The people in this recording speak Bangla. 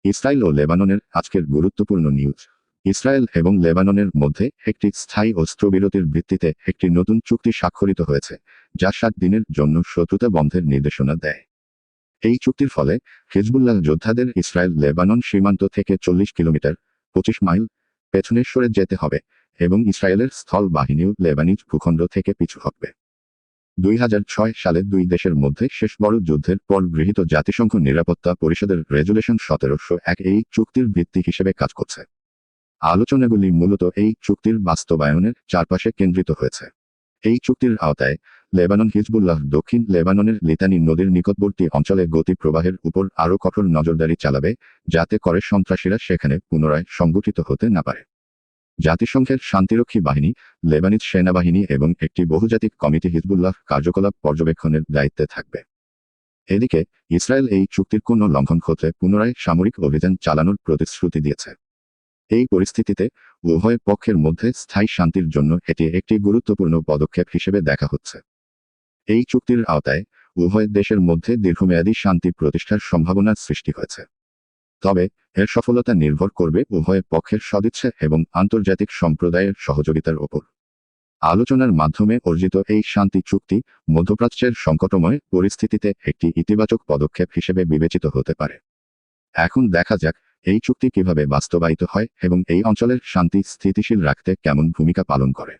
ইসরায়েল ও লেবাননের আজকের গুরুত্বপূর্ণ নিউজ। ইসরায়েল এবং লেবাননের মধ্যে একটি স্থায়ী অস্ত্রবিরতির ভিত্তিতে একটি নতুন চুক্তি স্বাক্ষরিত হয়েছে, যা 7 দিনের জন্য শত্রুতা বন্ধের নির্দেশনা দেয়। এই চুক্তির ফলে হিজবুল্লাহ যোদ্ধাদের ইসরায়েল লেবানন সীমান্ত থেকে 40 কিলোমিটার 25 মাইল পেছনে সরে যেতে হবে এবং ইসরায়েলের স্থল বাহিনীও লেবানিজ ভূখণ্ড থেকে পিছু হটবে। 2006 সালে দুই দেশের মধ্যে শেষ বড় যুদ্ধের পর গৃহীত জাতিসংঘ নিরাপত্তা পরিষদের রেজুলেশন 1701 এই চুক্তির ভিত্তি হিসেবে কাজ করছে। আলোচনাগুলি মূলত এই চুক্তির বাস্তবায়নের চারপাশে কেন্দ্রিত হয়েছে। এই চুক্তির আওতায় লেবানন হিজবুল্লাহ দক্ষিণ লেবাননের লিতানি নদীর নিকটবর্তী অঞ্চলে গতি প্রবাহের উপর আরও কঠোর নজরদারি চালাবে, যাতে করে সন্ত্রাসীরা সেখানে পুনরায় সংগঠিত হতে না পারে। জাতিসংঘের শান্তিরক্ষী বাহিনী, লেবানিজ সেনাবাহিনী এবং একটি বহুজাতিক কমিটি হিজবুল্লাহ কার্যকলাপ পর্যবেক্ষণের দায়িত্বে থাকবে। এদিকে ইসরায়েল এই চুক্তির কোনো লঙ্ঘন ঘটলে পুনরায় সামরিক অভিযান চালানোর প্রতিশ্রুতি দিয়েছে। এই পরিস্থিতিতে উভয় পক্ষের মধ্যে স্থায়ী শান্তির জন্য এটি একটি গুরুত্বপূর্ণ পদক্ষেপ হিসেবে দেখা হচ্ছে। এই চুক্তির আওতায় উভয় দেশের মধ্যে দীর্ঘমেয়াদী শান্তি প্রতিষ্ঠার সম্ভাবনা সৃষ্টি হয়েছে। তবে এর সফলতা নির্ভর করবে উভয় পক্ষের সদিচ্ছা এবং আন্তর্জাতিক সম্প্রদায়ের সহযোগিতার ওপর। আলোচনার মাধ্যমে অর্জিত এই শান্তি চুক্তি মধ্যপ্রাচ্যের সংকটময় পরিস্থিতিতে একটি ইতিবাচক পদক্ষেপ হিসেবে বিবেচিত হতে পারে। এখন দেখা যাক এই চুক্তি কিভাবে বাস্তবায়িত হয় এবং এই অঞ্চলের শান্তি স্থিতিশীল রাখতে কেমন ভূমিকা পালন করে।